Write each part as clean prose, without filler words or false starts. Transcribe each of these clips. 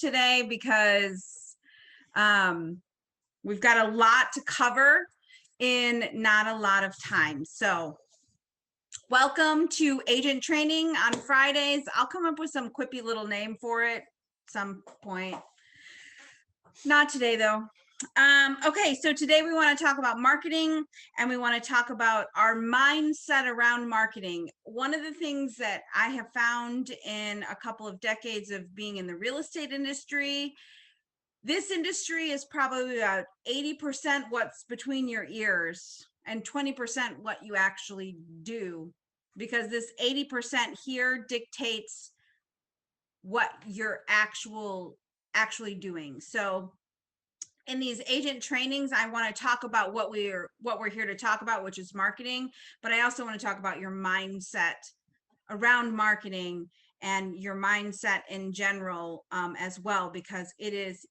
today because we've got a lot to cover in not a lot of time. So welcome to Agent Training on Fridays. I'll come up with some quippy little name for it some point. Not today though. Okay, so today we want to talk about marketing and we want to talk about our mindset around marketing. One of the things that I have found in a couple of decades of being in the real estate industry, this industry is probably about 80% what's between your ears and 20% what you actually do, because this 80% here dictates what you're actually doing. So in these agent trainings, I want to talk about what we're here to talk about, which is marketing, but I also want to talk about your mindset around marketing and your mindset in general as well, because it is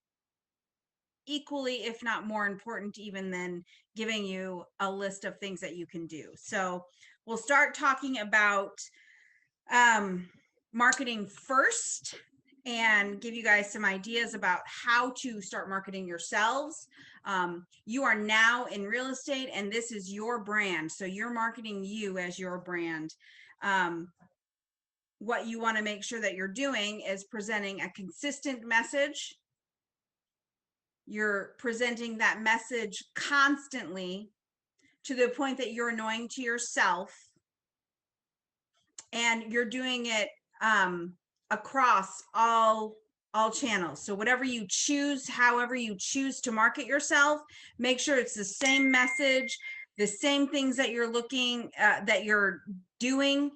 equally, if not more important even than giving you a list of things that you can do. So we'll start talking about marketing first and give you guys some ideas about how to start marketing yourselves. You are now in real estate and this is your brand. So you're marketing you as your brand. What you want to make sure that you're doing is presenting a consistent message. You're presenting that message constantly to the point that you're annoying to yourself. And you're doing it across all channels. So whatever you choose, however you choose to market yourself, make sure it's the same message, the same things that you're that you're doing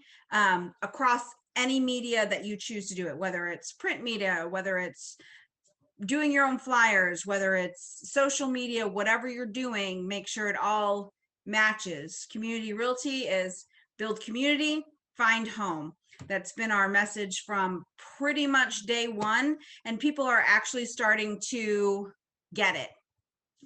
across any media that you choose to do it, whether it's print media, whether it's doing your own flyers, whether it's social media, whatever you're doing, make sure it all matches. Community Realty is build community, find home. That's been our message from pretty much day one, and people are actually starting to get it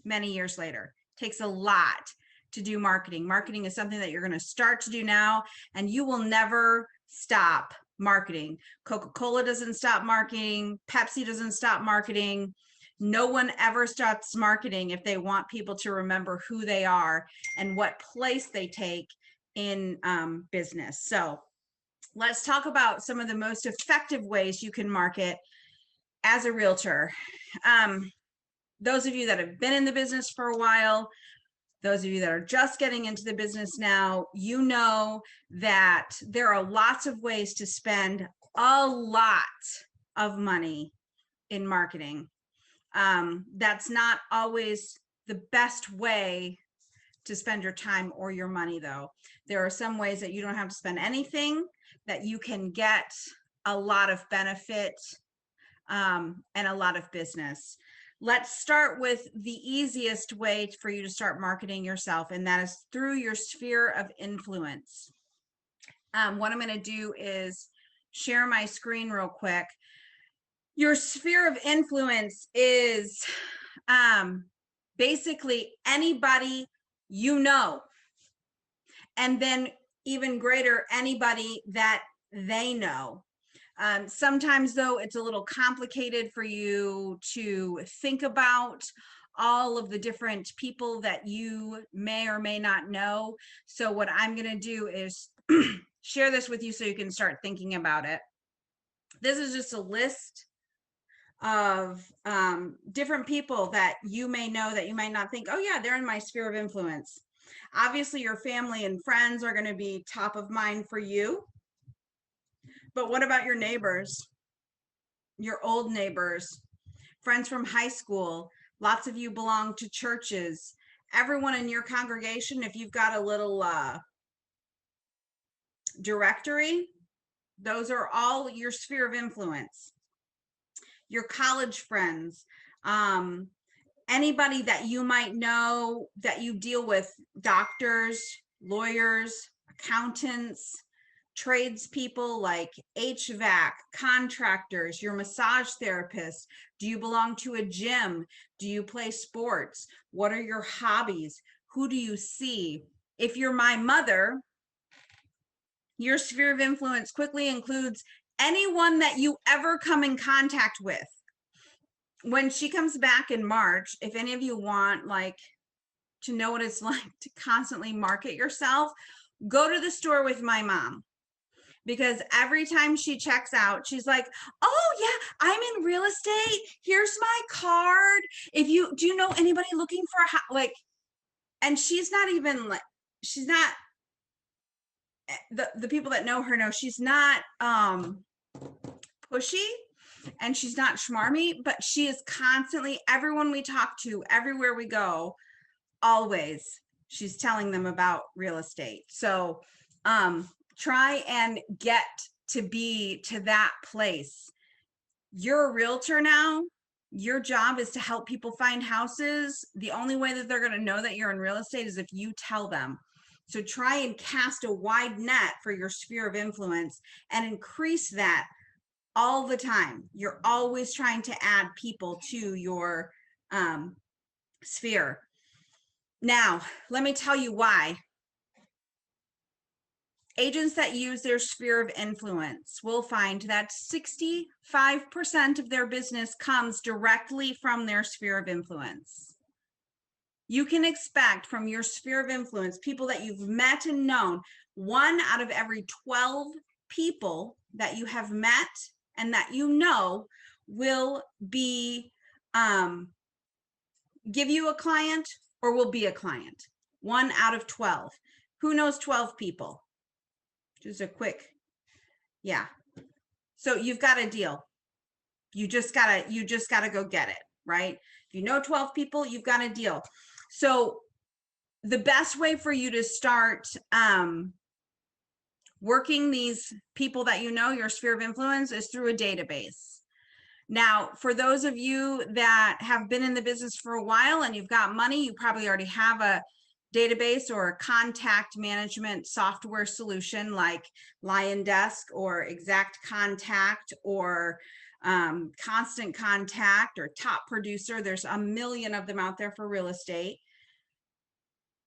many years later. It takes a lot to do marketing. Marketing is something that you're going to start to do now, and you will never stop marketing. Coca-Cola doesn't stop marketing. Pepsi doesn't stop marketing. No one ever stops marketing if they want people to remember who they are and what place they take in business. So let's talk about some of the most effective ways you can market as a realtor. Those of you that have been in the business for a while, those of you that are just getting into the business now, you know that there are lots of ways to spend a lot of money in marketing. That's not always the best way to spend your time or your money, though. There are some ways that you don't have to spend anything, that you can get a lot of benefit and a lot of business. Let's start with the easiest way for you to start marketing yourself, and that is through your sphere of influence. What I'm going to do is share my screen real quick. Your sphere of influence is basically anybody you know, and then even greater, anybody that they know. Sometimes though, it's a little complicated for you to think about all of the different people that you may or may not know. So what I'm going to do is share this with you so you can start thinking about it. This is just a list of different people that you may know that you might not think, oh yeah, they're in my sphere of influence. Obviously, your family and friends are going to be top of mind for you. But what about your neighbors, your old neighbors, friends from high school? Lots of you belong to churches. Everyone in your congregation, if you've got a little directory, those are all your sphere of influence. Your college friends, anybody that you might know that you deal with, doctors, lawyers, accountants, tradespeople like HVAC, contractors, your massage therapist. Do you belong to a gym? Do you play sports? What are your hobbies? Who do you see? If you're my mother, your sphere of influence quickly includes anyone that you ever come in contact with. when she comes back in March, if any of you want like to know what it's like to constantly market yourself, go to the store with my mom. Because every time she checks out, she's like, "Oh yeah, I'm in real estate. Here's my card. If you do you know anybody looking for a house?" Like, and she's not even like, she's not, the people that know her know she's not pushy, and she's not schmarmy, but she is constantly, everyone we talk to, everywhere we go, always she's telling them about real estate. So try and get to be to that place. You're a realtor now. Your job is to help people find houses. The only way that they're going to know that you're in real estate is if you tell them. So try and cast a wide net for your sphere of influence and increase that all the time. You're always trying to add people to your sphere. Now, let me tell you why. Agents that use their sphere of influence will find that 65% of their business comes directly from their sphere of influence. You can expect from your sphere of influence, people that you've met and known, 1 out of every 12 people that you have met and that you know will be give you a client or will be a client. 1 out of 12. Who knows 12 people? Just a quick, yeah. So you've got a deal. You just gotta go get it, right? If you know 12 people, you've got a deal. So the best way for you to start working these people that you know, your sphere of influence, is through a database. Now, for those of you that have been in the business for a while and you've got money, you probably already have a database or a contact management software solution like LionDesk or Exact Contact or Constant Contact or Top Producer. There's a million of them out there for real estate.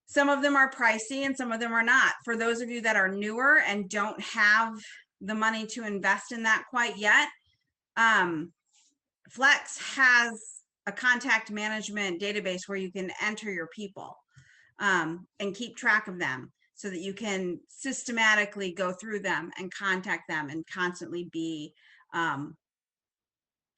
Some of them are pricey and some of them are not. For those of you that are newer and don't have the money to invest in that quite yet, Flex has a contact management database where you can enter your people and keep track of them so that you can systematically go through them and contact them and constantly be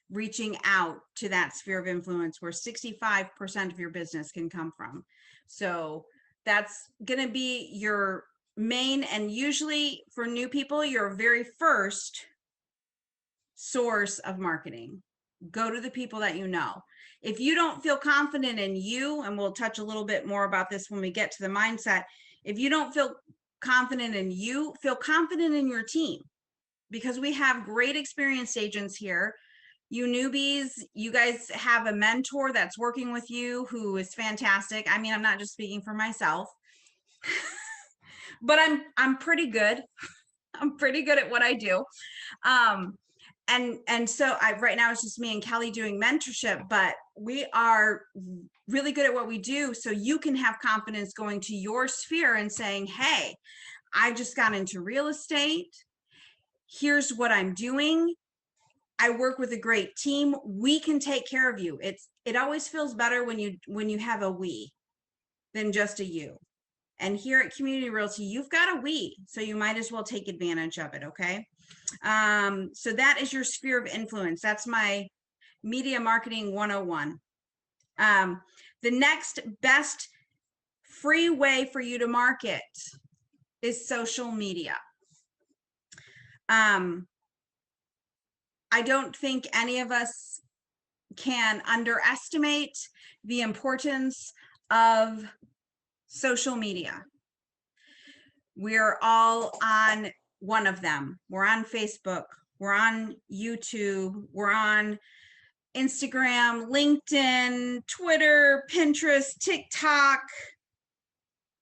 reaching out to that sphere of influence where 65% of your business can come from. So that's going to be your main, and usually for new people, your very first source of marketing. Go to the people that you know. If you don't feel confident in you, and we'll touch a little bit more about this when we get to the mindset, if you don't feel confident in you, feel confident in your team, because we have great experienced agents here. You newbies, you guys have a mentor that's working with you who is fantastic. I mean, I'm not just speaking for myself, but I'm pretty good. I'm pretty good at what I do. And so right now it's just me and Kelly doing mentorship, but we are really good at what we do. So you can have confidence going to your sphere and saying, "Hey, I just got into real estate. Here's what I'm doing. I work with a great team. We can take care of you." It always feels better when you have a we than just a you. And here at Community Realty, you've got a we, so you might as well take advantage of it. Okay. So that is your sphere of influence. That's my media marketing 101. The next best free way for you to market is social media. I don't think any of us can underestimate the importance of social media. We're all on one of them. We're on Facebook, we're on YouTube, we're on Instagram, LinkedIn, Twitter, Pinterest, TikTok,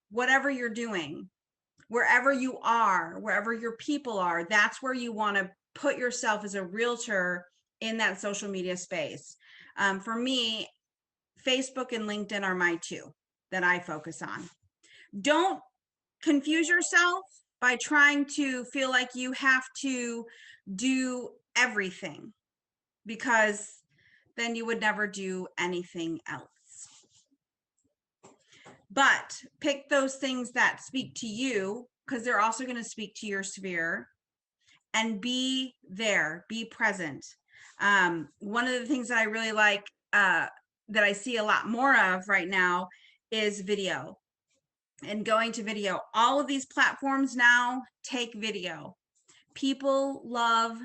whatever you're doing, wherever you are, wherever your people are, that's where you want to put yourself as a realtor in that social media space. For me, Facebook and LinkedIn are my two that I focus on. Don't confuse yourself by trying to feel like you have to do everything, because then you would never do anything else. But pick those things that speak to you, because they're also going to speak to your sphere, and be there, be present. One of the things that I really like, that I see a lot more of right now, is video and going to video. All of these platforms now take video. People love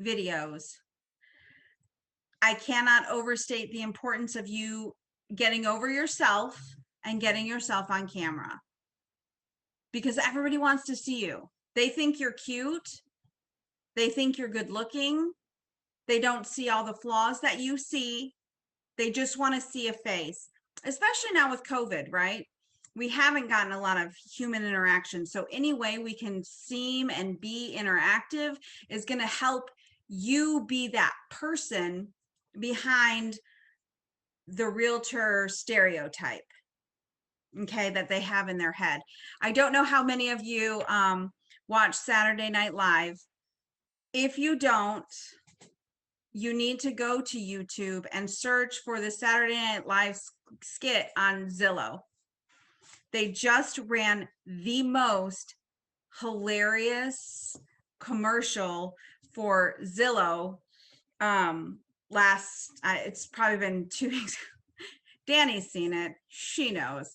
videos. I cannot overstate the importance of you getting over yourself and getting yourself on camera, because everybody wants to see you. They think you're cute. They think you're good looking. They don't see all the flaws that you see. They just want to see a face, especially now with COVID, right? We haven't gotten a lot of human interaction. So any way we can seem and be interactive is going to help you be that person behind the realtor stereotype, okay, that they have in their head. I don't know how many of you watch Saturday Night Live. If you don't, you need to go to YouTube and search for the Saturday Night Live skit on Zillow. They just ran the most hilarious commercial for Zillow it's probably been 2 weeks. Danny's seen it. She knows.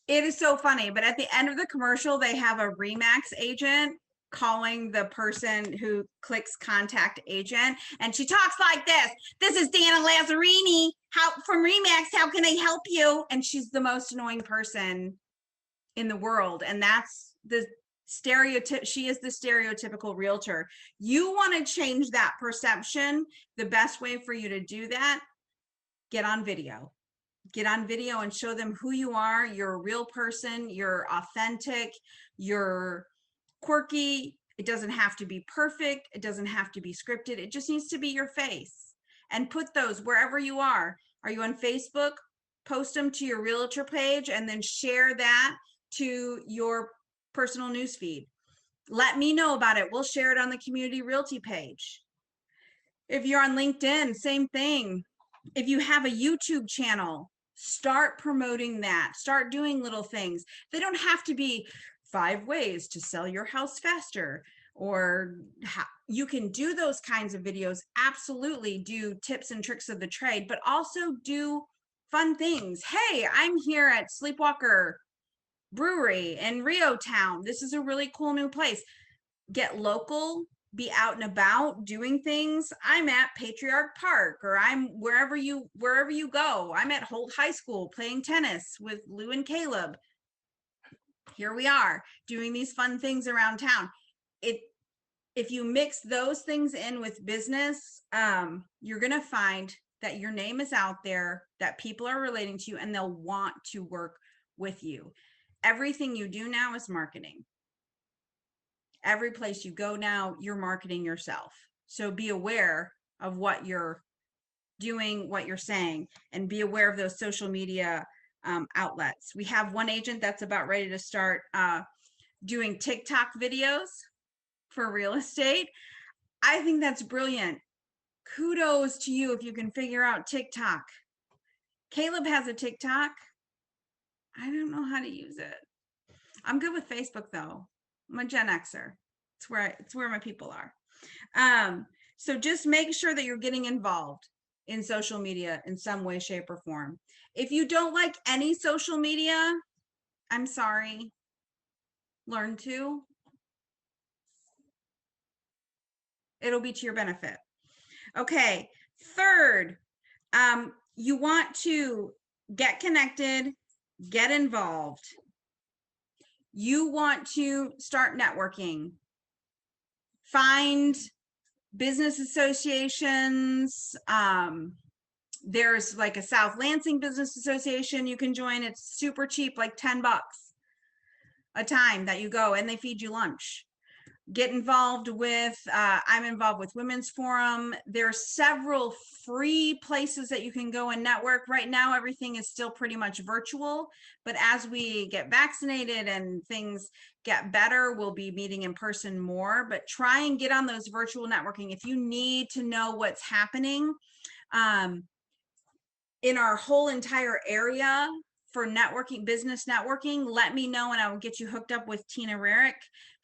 It is so funny, but at the end of the commercial, they have a RE/MAX agent calling the person who clicks contact agent, and she talks like this: "This is Dana Lazzarini from RE/MAX. How can I help you?" And she's the most annoying person in the world, and that's the stereotype. She is the stereotypical realtor. You want to change that perception. The best way for you to do that: get on video. Get on video and show them who you are. You're a real person. You're authentic. You're quirky. It doesn't have to be perfect. It doesn't have to be scripted. It just needs to be your face. And put those wherever you are. Are you on Facebook? Post them to your realtor page and then share that to your personal newsfeed. Let me know about it. We'll share it on the Community Realty page. If you're on LinkedIn, same thing. If you have a YouTube channel, start promoting that. Start doing little things. They don't have to be 5 ways to sell your house faster, or you can do those kinds of videos. Absolutely do tips and tricks of the trade, but also do fun things. Hey, I'm here at Sleepwalker Brewery in Rio Town. This is a really cool new place. Get local. Be out and about doing things. I'm at Patriarch Park, or I'm wherever you go. I'm at Holt High School playing tennis with Lou and Caleb. Here we are doing these fun things around town. If you mix those things in with business, you're going to find that your name is out there, that people are relating to you, and they'll want to work with you. Everything you do now is marketing. Every place you go now, you're marketing yourself. So be aware of what you're doing, what you're saying, and be aware of those social media outlets. We have one agent that's about ready to start doing TikTok videos for real estate. I think that's brilliant. Kudos to you if you can figure out TikTok. Caleb has a TikTok. I don't know how to use it. I'm good with Facebook though. I'm a Gen Xer. It's where my people are. So just make sure that you're getting involved in social media in some way, shape, or form. If you don't like any social media, I'm sorry. Learn to. It'll be to your benefit. Okay. Third, you want to get connected, get involved. You want to start networking. Find business associations. There's like a South Lansing Business Association you can join. It's super cheap, like $10 a time that you go, and they feed you lunch. Get involved with, I'm involved with Women's Forum. There are several free places that you can go and network. Right now, everything is still pretty much virtual, but as we get vaccinated and things get better, we'll be meeting in person more. But try and get on those virtual networking. If you need to know what's happening in our whole entire area for networking, business networking, let me know and I will get you hooked up with Tina Rarick.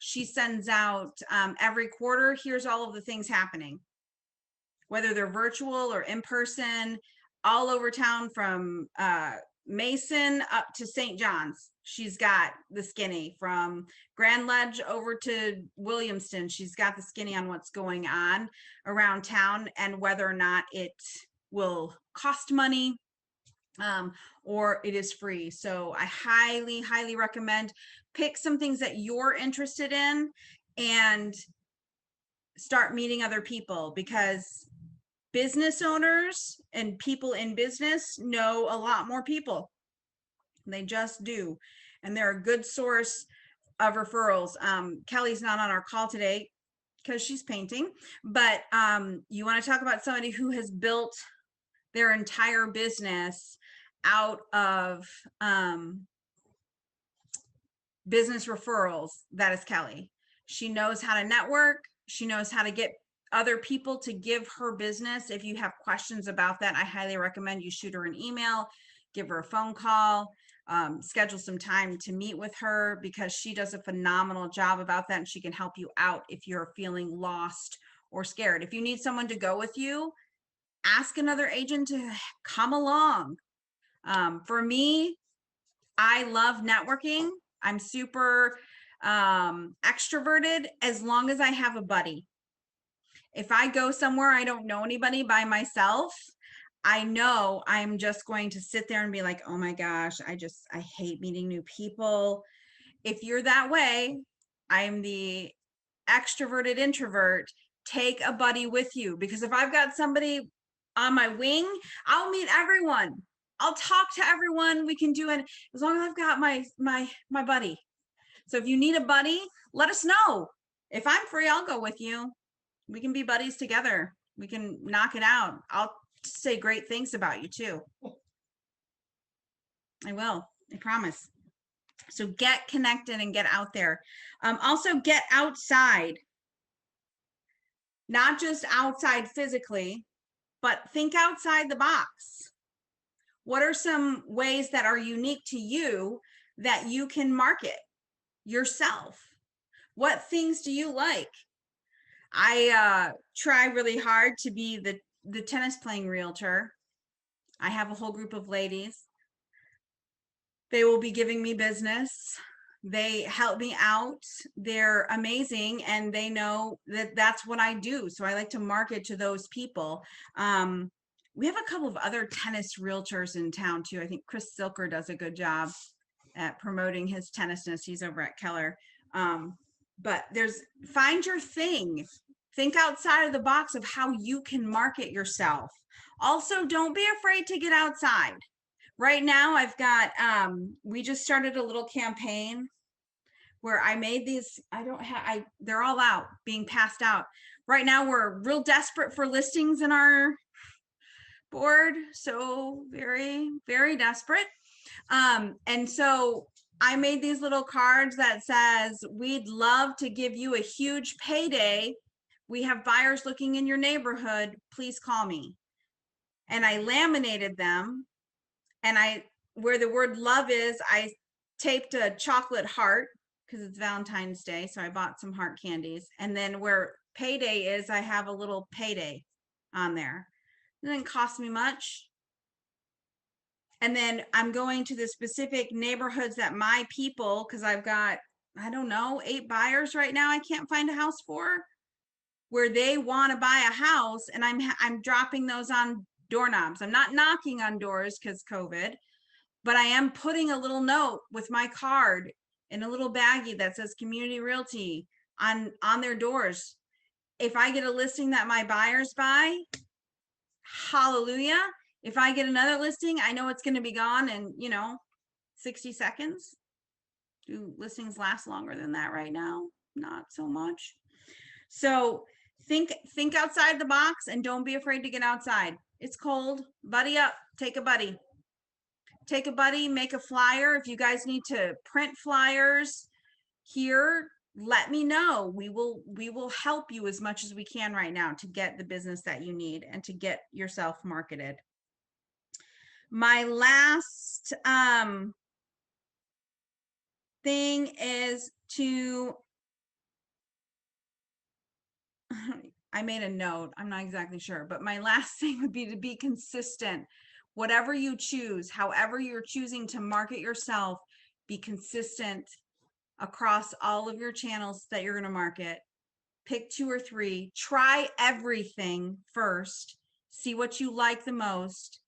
She sends out every quarter, here's all of the things happening, whether they're virtual or in person, all over town from Mason up to St. John's. She's got the skinny from Grand Ledge over to Williamston. She's got the skinny on what's going on around town and whether or not it will cost money or it is free. So I highly, highly recommend pick some things that you're interested in and start meeting other people, because business owners and people in business know a lot more people. They just do. And they're a good source of referrals. Kelly's not on our call today because she's painting, but you want to talk about somebody who has built their entire business out of business referrals. That is Kelly. She knows how to network. She knows how to get other people to give her business. If you have questions about that, I highly recommend you shoot her an email, give her a phone call, schedule some time to meet with her, because she does a phenomenal job about that and she can help you out if you're feeling lost or scared. If you need someone to go with you, ask another agent to come along. For me, I love networking. I'm super extroverted as long as I have a buddy. If I go somewhere I don't know anybody by myself, I know I'm just going to sit there and be like, oh my gosh, I hate meeting new people. If you're that way, I'm the extroverted introvert. Take a buddy with you, because if I've got somebody on my wing, I'll meet everyone. I'll talk to everyone. We can do it as long as I've got my buddy. So if you need a buddy, let us know. If I'm free, I'll go with you. We can be buddies together. We can knock it out. I'll say great things about you too. I will. I promise. So get connected and get out there. Also get outside. Not just outside physically, but think outside the box. What are some ways that are unique to you that you can market yourself? What things do you like? I try really hard to be the tennis playing realtor. I have a whole group of ladies. They will be giving me business. They help me out. They're amazing, and they know that that's what I do. So I like to market to those people. We have a couple of other tennis realtors in town too. I think Chris Silker does a good job at promoting his tennisness. He's over at Keller. But find your thing. Think outside of the box of how you can market yourself. Also, don't be afraid to get outside. Right now, I've got, we just started a little campaign where I made these, they're all out, being passed out. Right now, we're real desperate for listings in our board. So very, very desperate. And so I made these little cards that says, we'd love to give you a huge payday. We have buyers looking in your neighborhood. Please call me. And I laminated them. And where the word love is, I taped a chocolate heart because it's Valentine's Day. So I bought some heart candies. And then where payday is, I have a little payday on there. It didn't cost me much. And then I'm going to the specific neighborhoods that my people, because I've got, I don't know, 8 buyers right now I can't find a house for, where they want to buy a house, and I'm dropping those on doorknobs. I'm not knocking on doors because COVID, but I am putting a little note with my card in a little baggie that says Community Realty on their doors. If I get a listing that my buyers buy, hallelujah. If I get another listing, I know it's going to be gone in, 60 seconds. Do listings last longer than that right now? not so much. So think outside the box and don't be afraid to get outside. It's cold. Buddy up. Take a buddy. Take a buddy, make a flyer. If you guys need to print flyers here, let me know. We will help you as much as we can right now to get the business that you need and to get yourself marketed. My last thing is to I made a note. I'm not exactly sure, but my last thing would be to be consistent. Whatever you choose, however you're choosing to market yourself, be consistent across all of your channels that you're going to market. Pick 2 or 3. Try everything first. See what you like the most.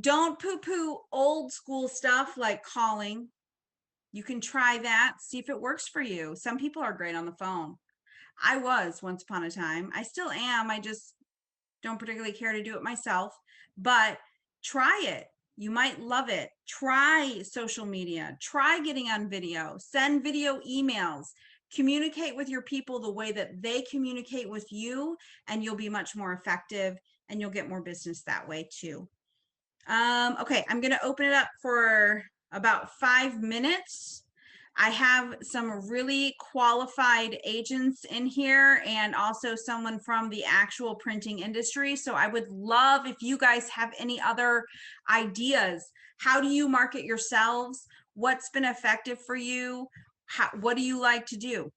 Don't poo-poo old school stuff like calling. You can try that, see if it works for you. Some people are great on the phone. I was once upon a time. I still am. I just don't particularly care to do it myself, but try it. You might love it. Try social media. Try getting on video. Send video emails. Communicate with your people the way that they communicate with you, and you'll be much more effective and you'll get more business that way too. Okay, I'm going to open it up for about 5 minutes. I have some really qualified agents in here and also someone from the actual printing industry. So I would love if you guys have any other ideas. How do you market yourselves? What's been effective for you? What do you like to do?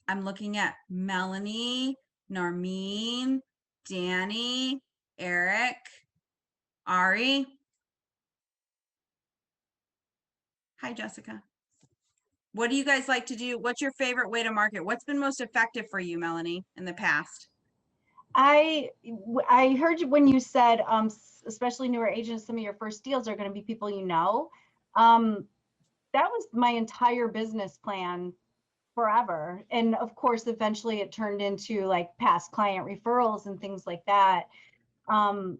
I'm looking at Melanie, Narmeen, Danny, Eric, Ari. Hi, Jessica. What do you guys like to do? What's your favorite way to market? What's been most effective for you, Melanie, in the past? I heard you when you said, especially newer agents, some of your first deals are going to be people you know. Um, that was my entire business plan forever. And of course, eventually it turned into like past client referrals and things like that. Um,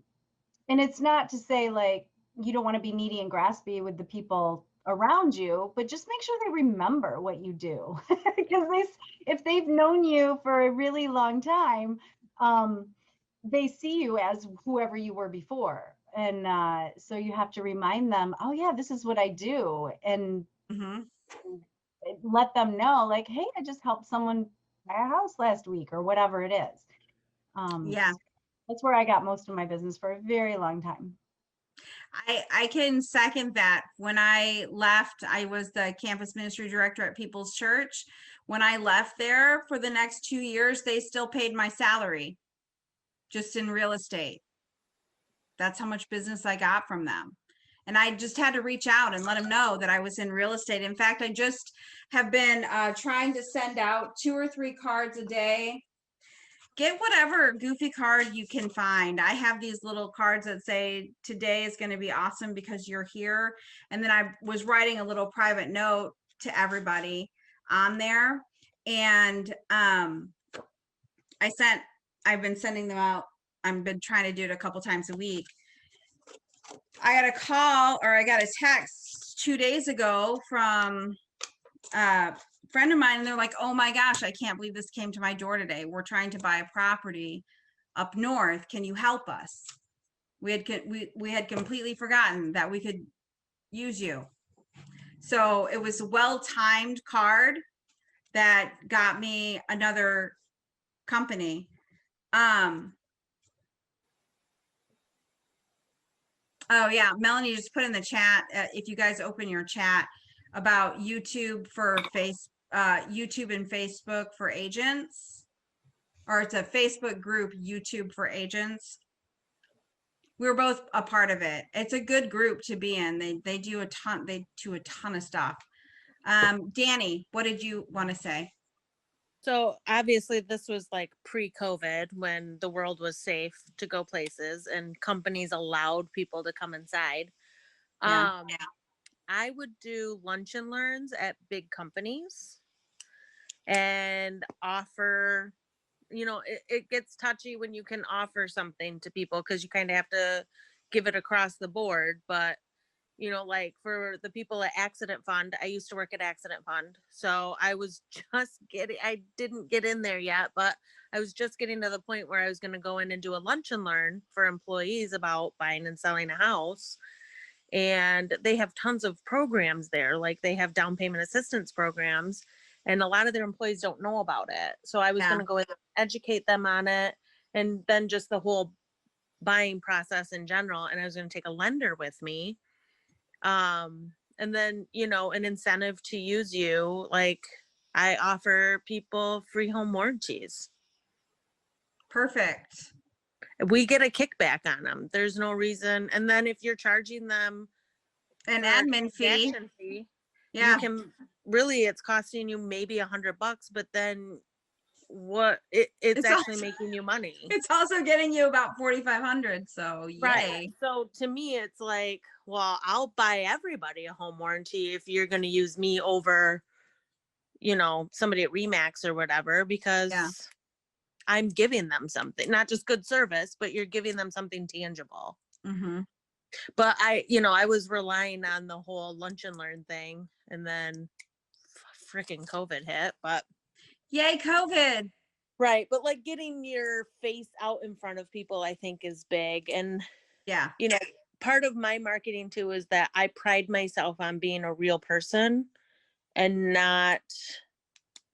and it's not to say like you don't want to be needy and graspy with the people around you, but just make sure they remember what you do. Because if they've known you for a really long time, um, they see you as whoever you were before. And so you have to remind them, oh yeah, this is what I do. And Mm-hmm. let them know like, hey, I just helped someone buy a house last week or whatever it is. Yeah, That's where I got most of my business for a very long time. I can second that. When I left, I was the campus ministry director at People's Church. When I left there for the next 2 years, they still paid my salary just in real estate. That's how much business I got from them. And I just had to reach out and let them know that I was in real estate. In fact, I just have been trying to send out 2 or 3 cards a day. Get whatever goofy card you can find. I have these little cards that say, today is going to be awesome because you're here. And then I was writing a little private note to everybody on there. And I've been sending them out. I've been trying to do it a couple times a week. I got a call or I got a text 2 days ago from a friend of mine, and they're like, oh my gosh, I can't believe this came to my door today. We're trying to buy a property up north. Can you help us? We had completely forgotten that we could use you. So it was a well-timed card that got me another company. Oh yeah, Melanie just put in the chat, if you guys open your chat, about YouTube and Facebook for agents, or it's a Facebook group, YouTube for agents. We were both a part of it. It's a good group to be in. They do a ton of stuff. Danny, what did you want to say? So obviously this was like pre-COVID when the world was safe to go places and companies allowed people to come inside. Yeah. I would do lunch and learns at big companies and offer, it gets touchy when you can offer something to people because you kind of have to give it across the board, but you know, like for the people at Accident Fund, I used to work at Accident Fund. So I was just I didn't get in there yet, but I was just getting to the point where I was going to go in and do a lunch and learn for employees about buying and selling a house. And they have tons of programs there. Like they have down payment assistance programs, and a lot of their employees don't know about it. So I was Yeah. going to go in and educate them on it, and then just the whole buying process in general. And I was going to take a lender with me, and then you know, an incentive to use you. Like I offer people free home warranties. Perfect. We get a kickback on them. There's no reason. And then if you're charging them An for a admin fee. transaction fee, you Yeah. can really, it's costing you maybe $100, but then it's It's actually also, making you money. it's also getting you about 4,500. So Right. yay. So to me, it's like, well, I'll buy everybody a home warranty if you're going to use me over, you know, somebody at Remax or whatever, because Yeah. I'm giving them something, not just good service, but you're giving them something tangible. Mm-hmm. But I was relying on the whole lunch and learn thing, and then freaking COVID hit. But Yay, COVID. right, but like getting your face out in front of people, I think is big. And Yeah. you know, part of my marketing too is that I pride myself on being a real person and not,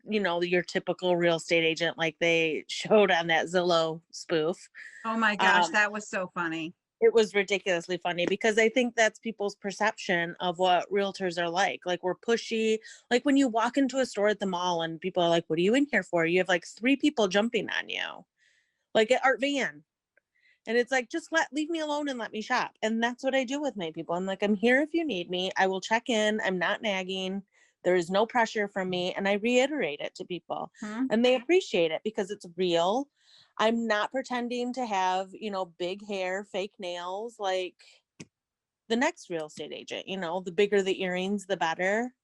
you know, your typical real estate agent like they showed on that Zillow spoof. Oh my gosh, Um, that was so funny. It was ridiculously funny because I think that's people's perception of what realtors are like. Like we're pushy. Like when you walk into a store at the mall and people are like, "What are you in here for?" You have like 3 people jumping on you, like at Art Van. And it's like, just leave me alone and let me shop. And that's what I do with my people. I'm like, I'm here if you need me. I will check in. I'm not nagging. There is no pressure from me. And I reiterate it to people. Hmm? And they appreciate it because it's real. I'm not pretending to have, you know, big hair, fake nails, like the next real estate agent. You know, the bigger the earrings, the better.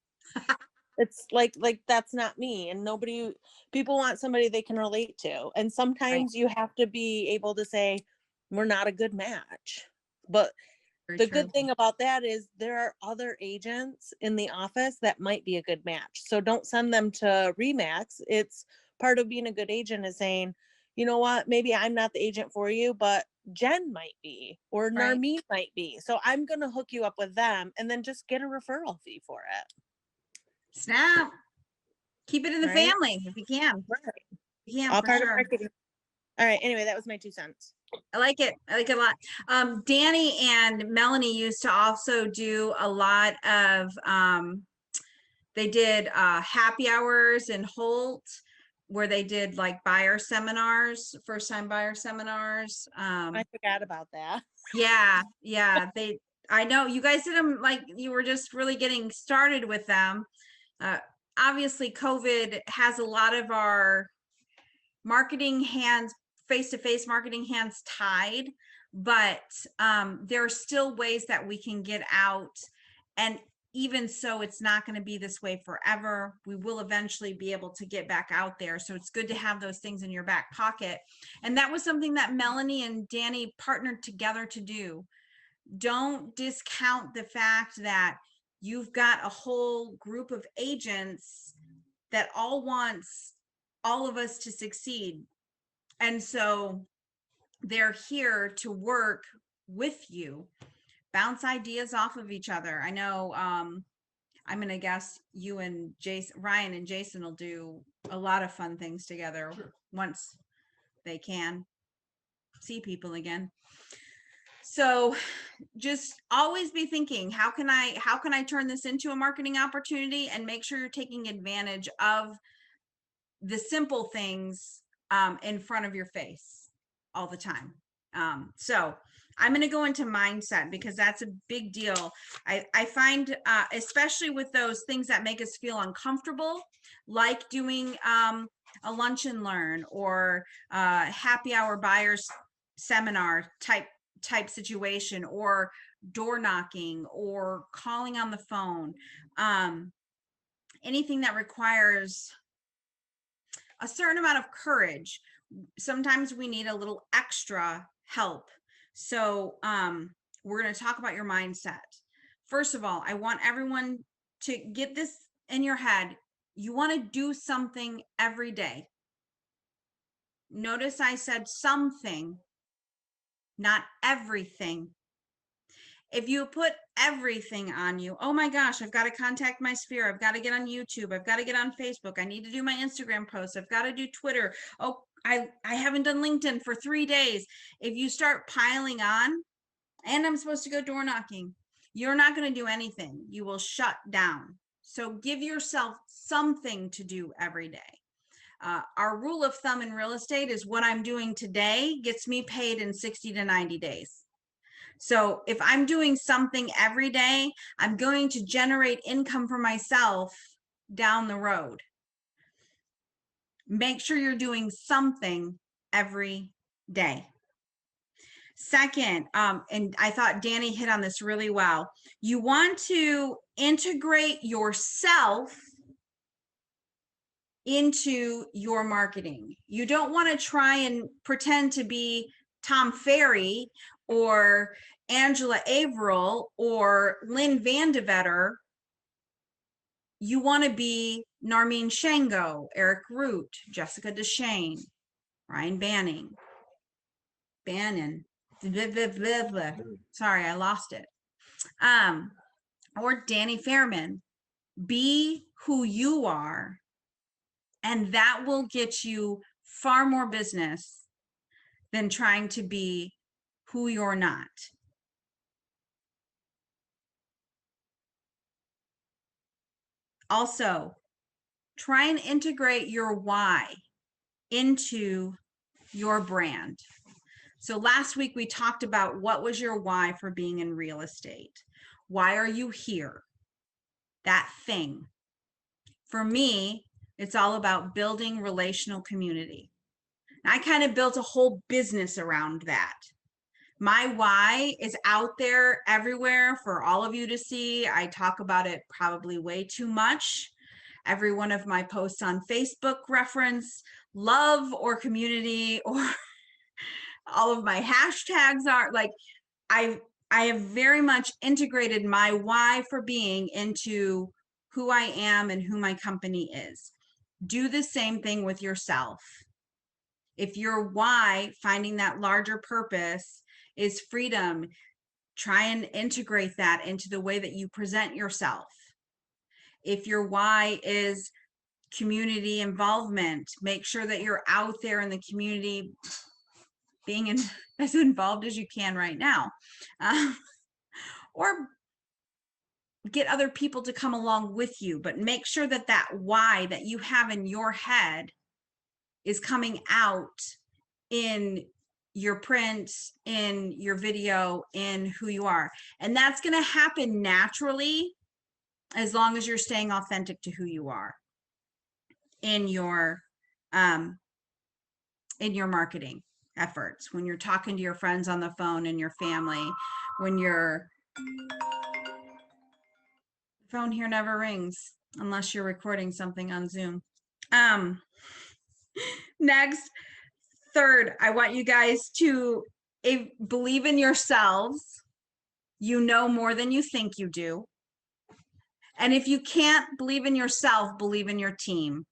It's like that's not me. And people want somebody they can relate to. And sometimes you have to be able to say, we're not a good match. But Very the true. good thing about that is there are other agents in the office that might be a good match. So don't send them to Remax. It's part of being a good agent is saying, you know what, maybe I'm not the agent for you, but Jen might be, or Right. Narmeen might be. So I'm going to hook you up with them and then just get a referral fee for it. Snap. Keep it in the Right? family if you can. Right. You can All for part of sure. marketing. All right. Anyway, that was my 2 cents. I like it. I like it a lot. Danny and Melanie used to also do a lot of, they did happy hours in Holt where they did like buyer seminars, first time buyer seminars. I forgot about that. Yeah, I know you guys did them like you were just really getting started with them. Uh, Obviously COVID has a lot of our marketing hands, face-to-face marketing hands tied, but there are still ways that we can get out. And even so, it's not going to be this way forever. We will eventually be able to get back out there. So it's good to have those things in your back pocket. And that was something that Melanie and Danny partnered together to do. Don't discount the fact that you've got a whole group of agents that all wants all of us to succeed. And so they're here to work with you, bounce ideas off of each other. I know I'm going to guess you and Ryan and Jason will do a lot of fun things together once they can see people again. So just always be thinking, how can I turn this into a marketing opportunity, and make sure you're taking advantage of the simple things in front of your face all the time. So I'm going to go into mindset because that's a big deal. I find, especially with those things that make us feel uncomfortable, like doing a lunch and learn or happy hour buyers seminar type situation, or door knocking or calling on the phone, anything that requires a certain amount of courage. Sometimes we need a little extra help. So we're going to talk about your mindset. First of all, I want everyone to get this in your head. You want to do something every day. Notice I said something, not everything. If you put everything on you, oh my gosh, I've got to contact my sphere. I've got to get on YouTube. I've got to get on Facebook. I need to do my Instagram posts. I've got to do Twitter. Oh, I haven't done LinkedIn for 3 days. If you start piling on, and I'm supposed to go door knocking, you're not going to do anything. You will shut down. So give yourself something to do every day. Our rule of thumb in real estate is what I'm doing today gets me paid in 60 to 90 days. So if I'm doing something every day, I'm going to generate income for myself down the road. Make sure you're doing something every day. Second, and I thought Danny hit on this really well, you want to integrate yourself into your marketing. You don't want to try and pretend to be Tom Ferry or Angela Averill or Lynn Vandevetter. You want to be Narmeen Shango, Eric Root, Jessica Deshane, Ryan Bannon. Sorry, I lost it. Or Danny Fairman. Be who you are, and that will get you far more business than trying to be who you're not. Also, try and integrate your why into your brand. So last week we talked about what was your why for being in real estate? Why are you here? That thing. For me, it's all about building relational community. And I kind of built a whole business around that. My why is out there everywhere for all of you to see. I talk about it probably way too much. Every one of my posts on Facebook reference love or community, or all of my hashtags are like, I have very much integrated my why for being into who I am and who my company is. Do the same thing with yourself. If your why, finding that larger purpose, is freedom, try and integrate that into the way that you present yourself. If your why is community involvement, make sure that you're out there in the community being as involved as you can right now. Or get other people to come along with you, but make sure that that why that you have in your head is coming out in your print, in your video, in who you are. And that's going to happen naturally as long as you're staying authentic to who you are in your marketing efforts, when you're talking to your friends on the phone and your family, when your phone here never rings unless you're recording something on Zoom. Next, third, I want you guys to believe in yourselves. You know more than you think you do. And if you can't believe in yourself, believe in your team.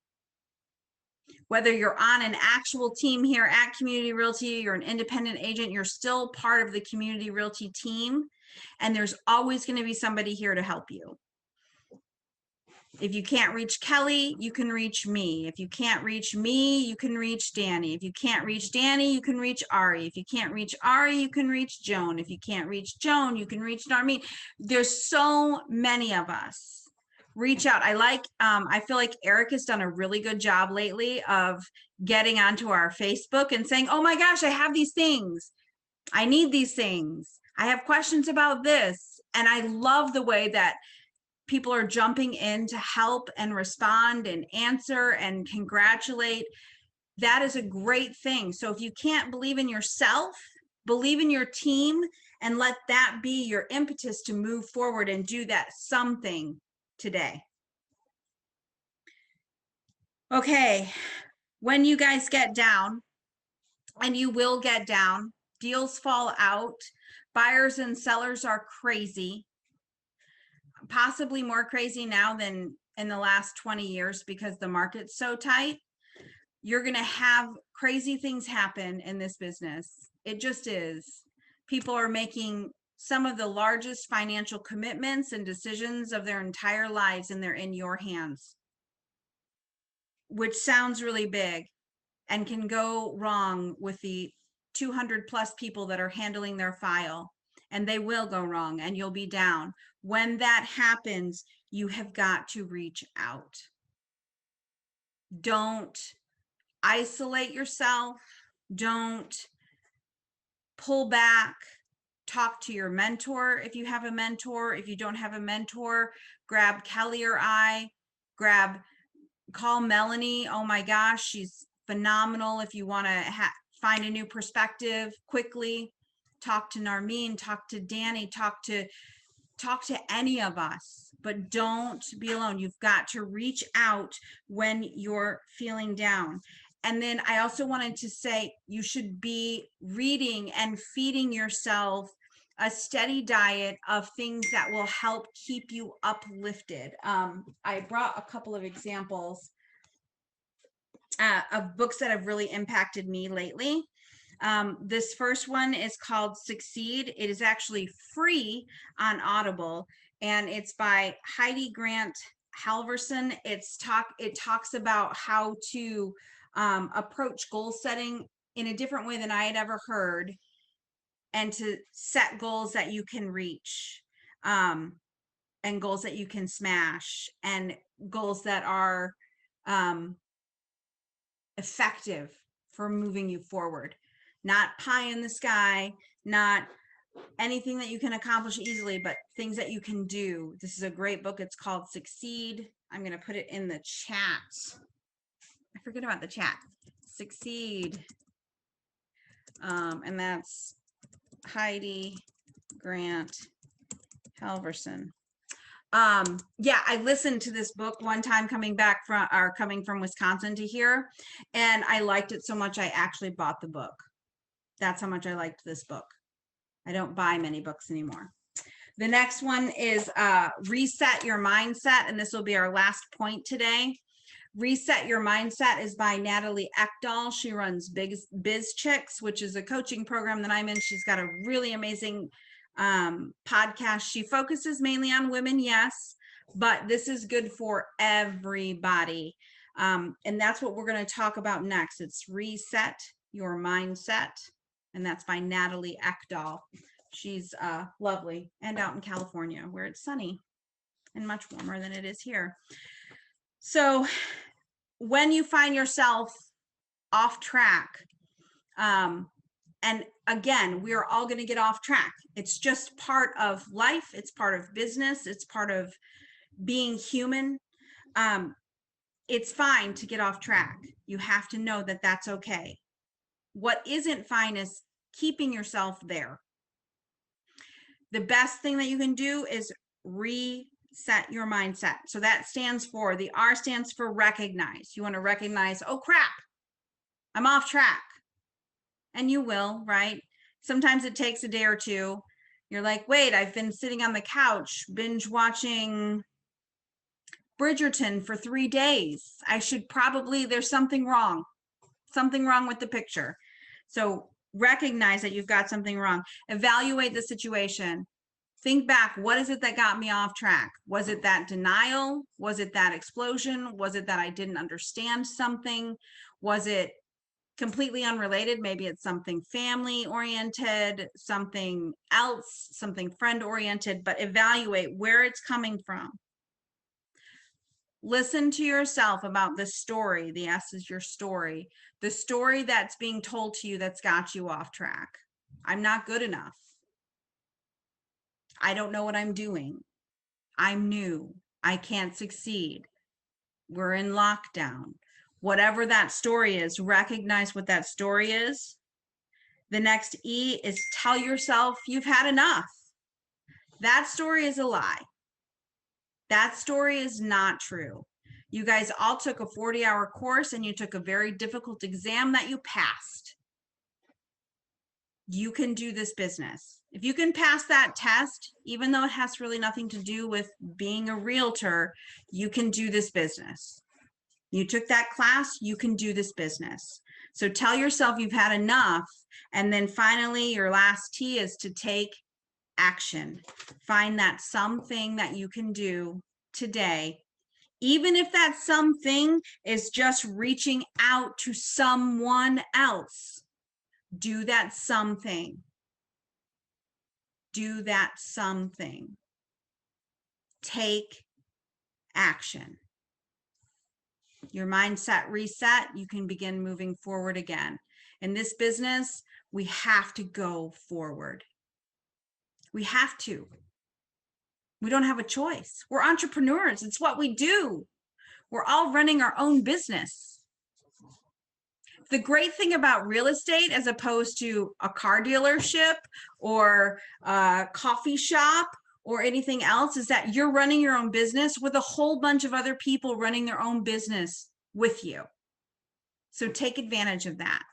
Whether you're on an actual team here at Community Realty, you're an independent agent, you're still part of the Community Realty team. And there's always going to be somebody here to help you. If you can't reach Kelly, you can reach me. If you can't reach me, you can reach Danny. If you can't reach Danny, you can reach Ari. If you can't reach Ari, you can reach Joan. If you can't reach Joan, you can reach Narmeen. There's so many of us. Reach out. I feel like Eric has done a really good job lately of getting onto our Facebook and saying, oh my gosh, I have these things. I need these things. I have questions about this. And I love the way that people are jumping in to help and respond and answer and congratulate. That is a great thing. So if you can't believe in yourself, believe in your team and let that be your impetus to move forward and do that something today. Okay, when you guys get down, and you will get down, deals fall out, Buyers and sellers are crazy, possibly more crazy now than in the last 20 years because the market's so tight. You're going to have crazy things happen in this business. It just is. People are making some of the largest financial commitments and decisions of their entire lives, and they're in your hands, which sounds really big and can go wrong with the 200 plus people that are handling their file, and they will go wrong and you'll be down. When that happens, you have got to reach out. Don't isolate yourself. Don't pull back. Talk to your mentor if you have a mentor. If you don't have a mentor, grab Kelly or call Melanie. Oh my gosh, she's phenomenal. If you want to find a new perspective quickly, talk to Narmeen, talk to Danny, talk to any of us, but don't be alone. You've got to reach out when you're feeling down. And then I also wanted to say, you should be reading and feeding yourself a steady diet of things that will help keep you uplifted. I brought a couple of examples of books that have really impacted me lately. This first one is called Succeed. It is actually free on Audible, and it's by Heidi Grant Halverson. It talks about how to approach goal setting in a different way than I had ever heard, and to set goals that you can reach, and goals that you can smash, and goals that are effective for moving you forward. Not pie in the sky, not anything that you can accomplish easily, but things that you can do. This is a great book. It's called Succeed. I'm going to put it in the chat. I forget about the chat. Succeed. And that's Heidi Grant Halverson. Yeah, I listened to this book one time coming from Wisconsin to here, and I liked it so much I actually bought the book. That's how much I liked this book. I don't buy many books anymore. The next one is Reset Your Mindset, and this will be our last point today. Reset Your Mindset is by Natalie Ekdahl. She runs Biz Chicks, which is a coaching program that I'm in. She's got a really amazing podcast. She focuses mainly on women, yes, but this is good for everybody. And that's what we're going to talk about next. It's Reset Your Mindset, and that's by Natalie Ekdahl. She's lovely, and out in California where it's sunny and much warmer than it is here. So when you find yourself off track, and again, we are all going to get off track. It's just part of life. It's part of business. It's part of being human. It's fine to get off track. You have to know that that's okay. What isn't fine is keeping yourself there. The best thing that you can do is reset your mindset. So that stands for, the R stands for recognize. You want to recognize, oh crap, I'm off track. And you will, right? Sometimes it takes a day or two. You're like, wait, I've been sitting on the couch, binge watching Bridgerton for 3 days. There's something wrong with the picture. So recognize that you've got something wrong. Evaluate the situation. Think back, what is it that got me off track? Was it that denial? Was it that explosion? Was it that I didn't understand something? Was it completely unrelated? Maybe it's something family oriented, something else, something friend oriented, but evaluate where it's coming from. Listen to yourself about the story. The S is your story. The story that's being told to you that's got you off track. I'm not good enough. I don't know what I'm doing. I'm new. I can't succeed. We're in lockdown. Whatever that story is, recognize what that story is. The next E is tell yourself you've had enough. That story is a lie. That story is not true. You guys all took a 40-hour course and you took a very difficult exam that you passed. You can do this business. If you can pass that test, even though it has really nothing to do with being a realtor, you can do this business. You took that class, you can do this business. So tell yourself you've had enough. And then finally, your last T is to take action. Find that something that you can do today. Even if that something is just reaching out to someone else, do that something. Do that something. Take action. Your mindset reset, you can begin moving forward again. In this business, we have to go forward. We have to. We don't have a choice. We're entrepreneurs. It's what we do. We're all running our own business. The great thing about real estate, as opposed to a car dealership or a coffee shop or anything else, is that you're running your own business with a whole bunch of other people running their own business with you. So take advantage of that.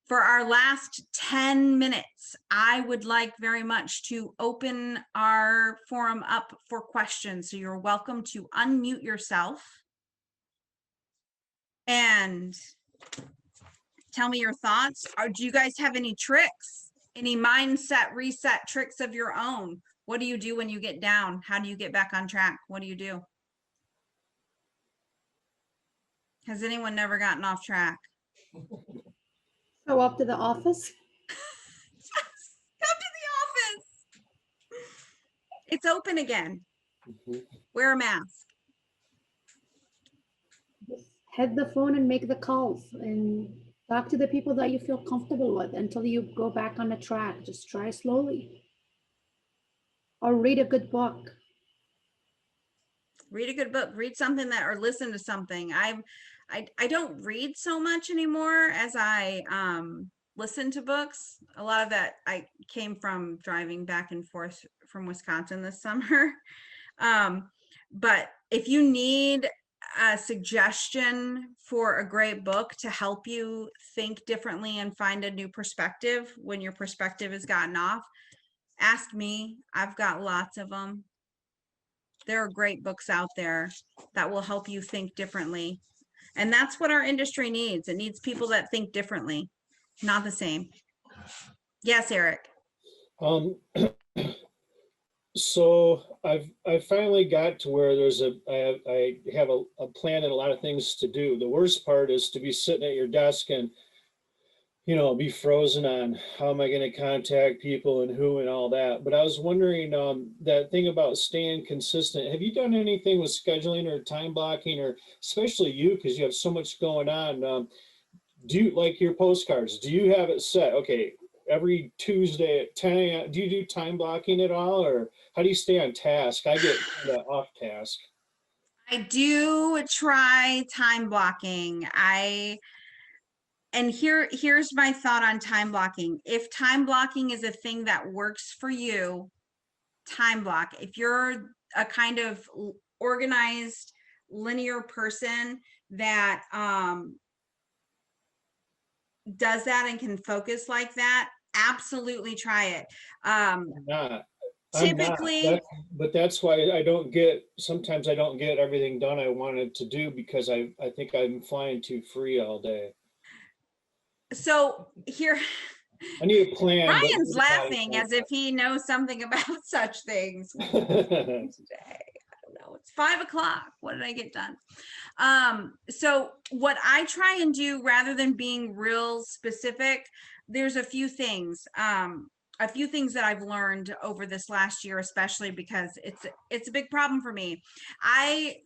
For our last 10 minutes, I would like very much to open our forum up for questions. So you're welcome to unmute yourself and tell me your thoughts. Or do you guys have any tricks, any mindset reset tricks of your own? What do you do when you get down? How do you get back on track? What do you do? Has anyone never gotten off track? Go up to the office. Yes, come to the office. It's open again. Wear a mask. Just head the phone and make the calls and talk to the people that you feel comfortable with until you go back on the track. Just try slowly. Or read a good book. Read a good book. Read something that, or listen to something. I don't read so much anymore as I listen to books. A lot of that I came from driving back and forth from Wisconsin this summer. But if you need a suggestion for a great book to help you think differently and find a new perspective when your perspective has gotten off, ask me. I've got lots of them. There are great books out there that will help you think differently. And that's what our industry needs. It needs people that think differently, not the same. Yes, Eric. So I finally got to where I have a plan and a lot of things to do. The worst part is to be sitting at your desk and, you know, be frozen on how am I going to contact people and who and all that. But I was wondering, that thing about staying consistent. Have you done anything with scheduling or time blocking, or especially you, because you have so much going on? Do you like your postcards? Do you have it set? Okay, every Tuesday at 10 a.m. Do you do time blocking at all, or how do you stay on task? I get kind of off task. I do try time blocking. And here's my thought on time blocking. If time blocking is a thing that works for you, time block. If you're a kind of organized, linear person that does that and can focus like that, absolutely try it. I'm not. Typically, But that's why sometimes I don't get everything done I wanted to do, because I think I'm flying too free all day. so here, I need a plan. but Ryan's not a laughing plan. as if he knows something about such things. Today, I don't know. It's 5 o'clock. What did I get done? So what I try and do, rather than being real specific, there's a few things that I've learned over this last year, especially because it's a big problem for me. I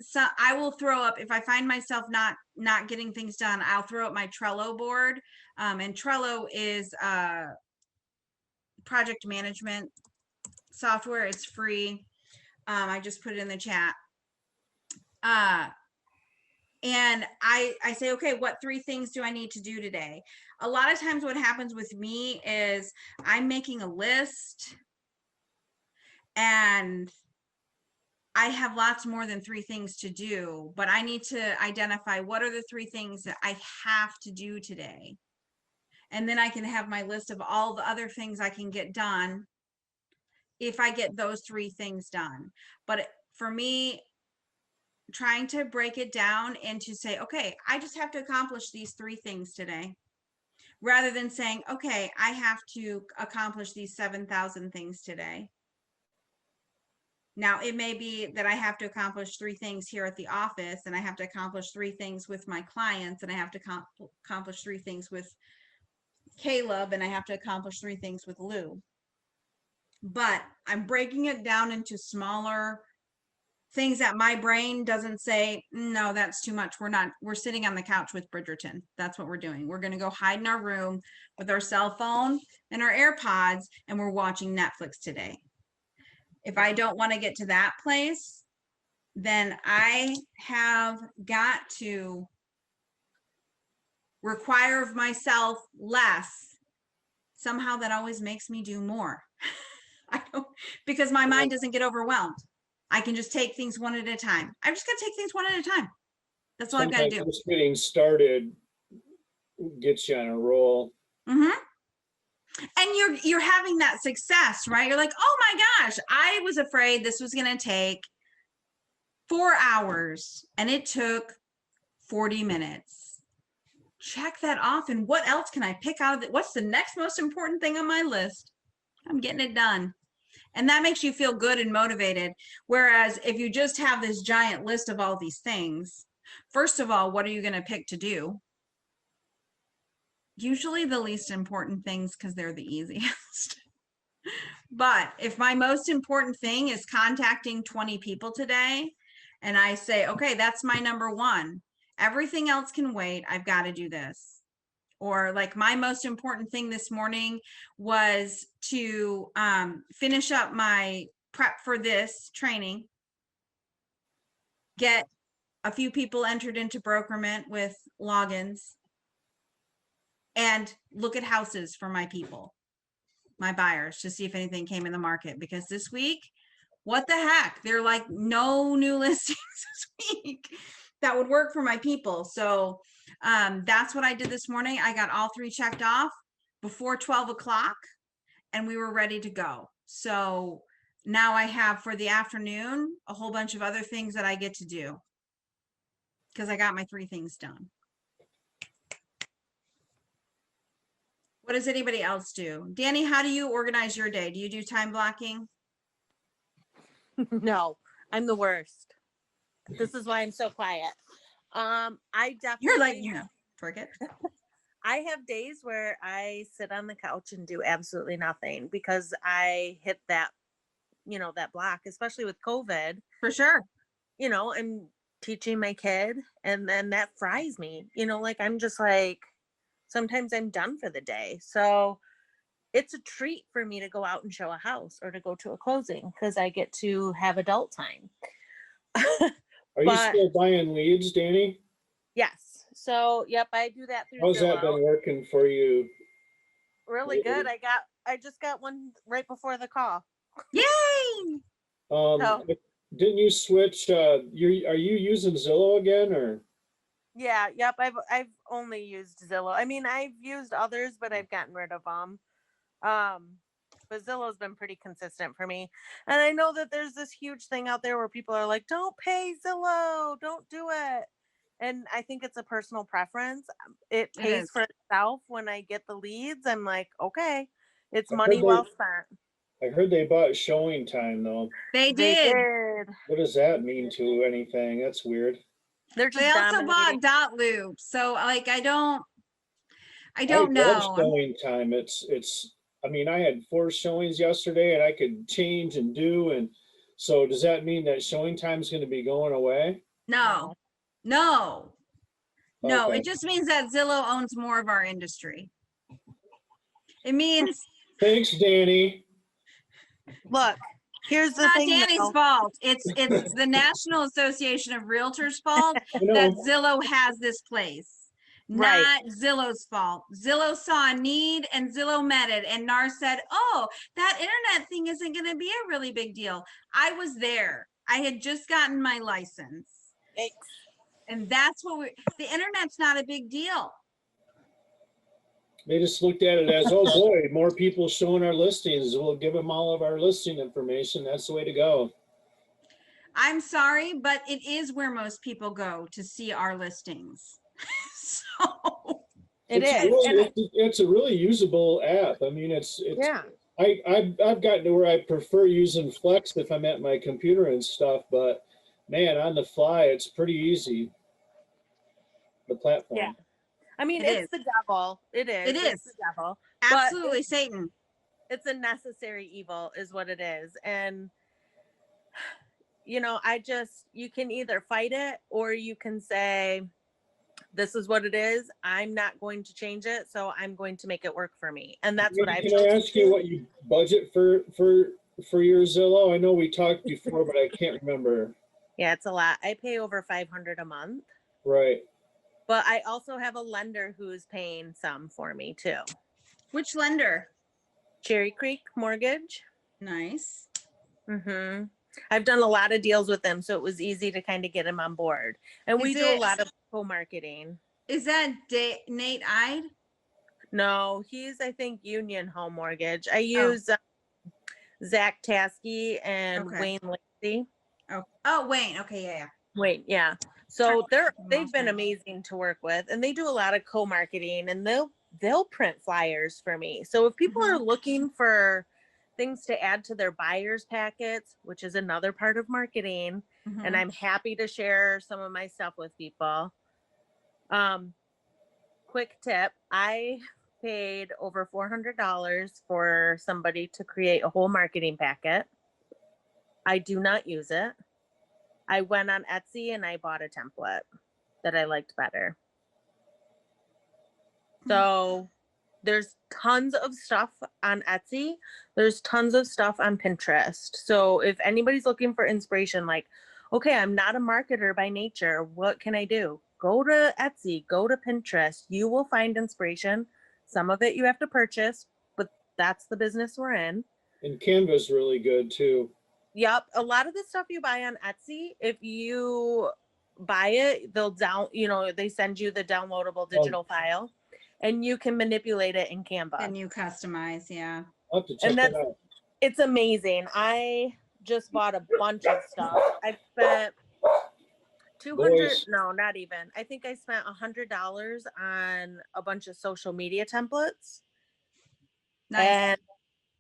will throw up, if I find myself not getting things done, I'll throw up my Trello board. And Trello is project management software. It's free. I just put it in the chat. And I say, okay, what 3 things do I need to do today? A lot of times what happens with me is I'm making a list and I have lots more than 3 things to do, but I need to identify what are the 3 things that I have to do today. And then I can have my list of all the other things I can get done if I get those 3 things done. But for me, trying to break it down and to say, okay, I just have to accomplish these 3 things today, rather than saying, okay, I have to accomplish these 7,000 things today. Now, it may be that I have to accomplish 3 things here at the office, and I have to accomplish 3 things with my clients, and I have to accomplish 3 things with Caleb, and I have to accomplish 3 things with Lou. But I'm breaking it down into smaller things that my brain doesn't say, no, that's too much. We're sitting on the couch with Bridgerton. That's what we're doing. We're going to go hide in our room with our cell phone and our AirPods, and we're watching Netflix today. If I don't want to get to that place, then I have got to require of myself less. Somehow that always makes me do more. I don't, because my mind doesn't get overwhelmed. I can just take things one at a time. I've just got to take things one at a time. That's all I've got to do. Sometimes just getting started gets you on a roll. Mm-hmm. And you're having that success, right? You're like, oh my gosh, I was afraid this was going to take 4 hours and it took 40 minutes. Check that off. And what else can I pick out of it? What's the next most important thing on my list? I'm getting it done. And that makes you feel good and motivated. Whereas if you just have this giant list of all these things, first of all, what are you going to pick to do? Usually the least important things, because they're the easiest. But if my most important thing is contacting 20 people today, and I say, okay, that's my number 1, everything else can wait. I've got to do this. Or like my most important thing this morning was to finish up my prep for this training, get a few people entered into Brokerment with logins, and look at houses for my people, my buyers, to see if anything came in the market. Because this week, what the heck? There are like no new listings this week that would work for my people. So that's what I did this morning. I got all 3 checked off before 12 o'clock and we were ready to go. So now I have for the afternoon a whole bunch of other things that I get to do because I got my 3 things done. What does anybody else do? Danny, how do you organize your day? Do you do time blocking? No, I'm the worst. This is why I'm so quiet. I definitely. You're like, yeah, forget. I have days where I sit on the couch and do absolutely nothing because I hit that, that block, especially with COVID. For sure. I'm teaching my kid and then that fries me, like I'm just like, sometimes I'm done for the day. So it's a treat for me to go out and show a house or to go to a closing because I get to have adult time. Are you still buying leads, Danny? Yes. So, yep, I do that through How's that Zillow. been working for you? Really good. I just got one right before the call. Yay! Didn't you switch? Are you using Zillow again, or? Yeah, yep. I've only used Zillow. I mean, I've used others, but I've gotten rid of them. But Zillow's been pretty consistent for me. And I know that there's this huge thing out there where people are like, don't pay Zillow, don't do it. And I think it's a personal preference. It pays for itself when I get the leads. I'm like, okay, it's money well spent. I heard they bought Showing Time though. They did. What does that mean to anything? That's weird. They also bought Dotloop. So like, I don't know. Showing Time. I mean, I had 4 showings yesterday and I could change and do. And so does that mean that Showing Time is going to be going away? No. Okay. It just means that Zillow owns more of our industry. It means. Thanks, Danny. Look, here's the thing. Not Danny's fault. It's the National Association of Realtors' fault that Zillow has this place. Not Zillow's fault. Zillow saw a need and Zillow met it. And NAR said, oh, that internet thing isn't going to be a really big deal. I was there. I had just gotten my license. Thanks. And that's what the internet's not a big deal. They just looked at it as, oh boy, more people showing our listings. We'll give them all of our listing information. That's the way to go. I'm sorry, but it is where most people go to see our listings. So, It It's is. really- And it's a really usable app. I mean, it's yeah. I've gotten to where I prefer using Flex if I'm at my computer and stuff, but man, on the fly, it's pretty easy. The platform. Yeah. I mean, It it's is. the devil. It is. It It's is. the devil. But absolutely Satan. it's a necessary evil is what it is. And you know, you can either fight it or you can say, this is what it is. I'm not going to change it. So I'm going to make it work for me. And that's what I've Can I ask you what you budget for your Zillow? I know we talked before, but I can't remember. Yeah, it's a lot. I pay over $500 a month, Right. but I also have a lender who is paying some for me too. Which lender? Cherry Creek Mortgage. Nice. Mm-hmm. I've done a lot of deals with them, so it was easy to kind of get them on board. And we Is do a it- lot of co-marketing. Is that Nate Ide? No, he's, I think, Union Home Mortgage. I use Zach Taskey and Okay. Wayne Lacy. Oh, Wayne. Okay, yeah. Wait, yeah. So they've been Okay. amazing to work with, and they do a lot of co-marketing, and they'll print flyers for me. So if people are looking for things to add to their buyers packets, which is another part of marketing, and Mhm. I'm happy to share some of my stuff with people. Quick tip, I paid over $400 for somebody to create a whole marketing packet. I do not use it. I went on Etsy and I bought a template that I liked better. So there's tons of stuff on Etsy. There's tons of stuff on Pinterest. So if anybody's looking for inspiration, like, okay, I'm not a marketer by nature, what can I do? Go to Etsy, go to Pinterest. You will find inspiration. Some of it you have to purchase, but that's the business we're in. And Canva's really good too. Yep. A lot of the stuff you buy on Etsy, if you buy it, they send you the downloadable digital file and you can manipulate it in Canva. And you customize, yeah. I'll have to check that out. It's amazing. I just bought a bunch of stuff. I spent Boys. no, not even. I think I spent $100 on a bunch of social media templates. Nice. And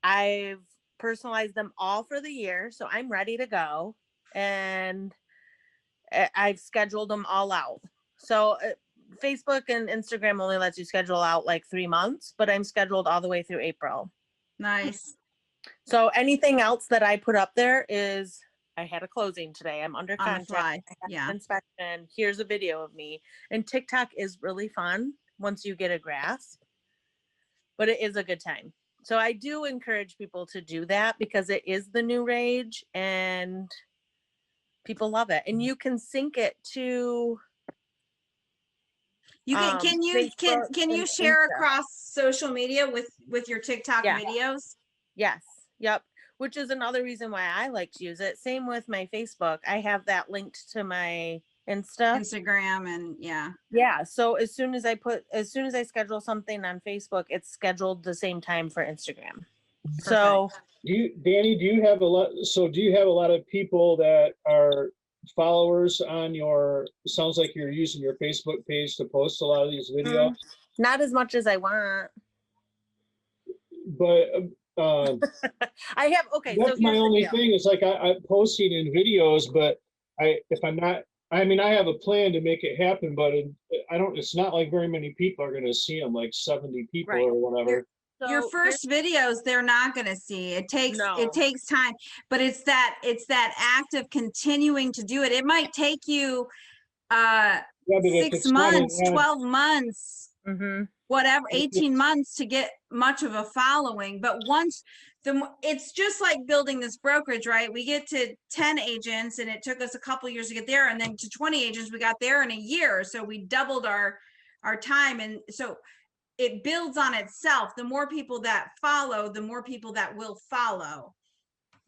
I've personalized them all for the year. So I'm ready to go. And I've scheduled them all out. So Facebook and Instagram only lets you schedule out like 3 months, but I'm scheduled all the way through April. Nice. So anything else that I put up there is, I had a closing today. I'm under On the contract. fly. I have Yeah. an inspection. Here's a video of me. And TikTok is really fun once you get a grasp, but it is a good time. So I do encourage people to do that because it is the new rage and people love it. And you can sync it to You can Facebook can you and share Insta. across social media with your TikTok Yeah. videos? Yes. Yep. Which is another reason why I like to use it. Same with my Facebook. I have that linked to my Insta. Instagram and yeah. Yeah. So as soon as I schedule something on Facebook, it's scheduled the same time for Instagram. So Danny, do you have a lot of people that are followers on your, sounds like you're using your Facebook page to post a lot of these videos, not as much as I want. but I have, okay. So that's my here's the only deal. thing. It's like I'm posting in videos, but I have a plan to make it happen, but it's not like very many people are going to see them, like 70 people Right. or whatever. So Your first videos they're not going to see. It takes No. time, but it's that act of continuing to do it. It might take you Yeah, but if 6 it's not an months, ad- 12 months, Mhm. whatever, If 18 months to get much of a following. But once it's just like building this brokerage, right? We get to 10 agents and it took us a couple years to get there, and then to 20 agents we got there in a year. So we doubled our time, and so it builds on itself. The more people that follow, the more people that will follow.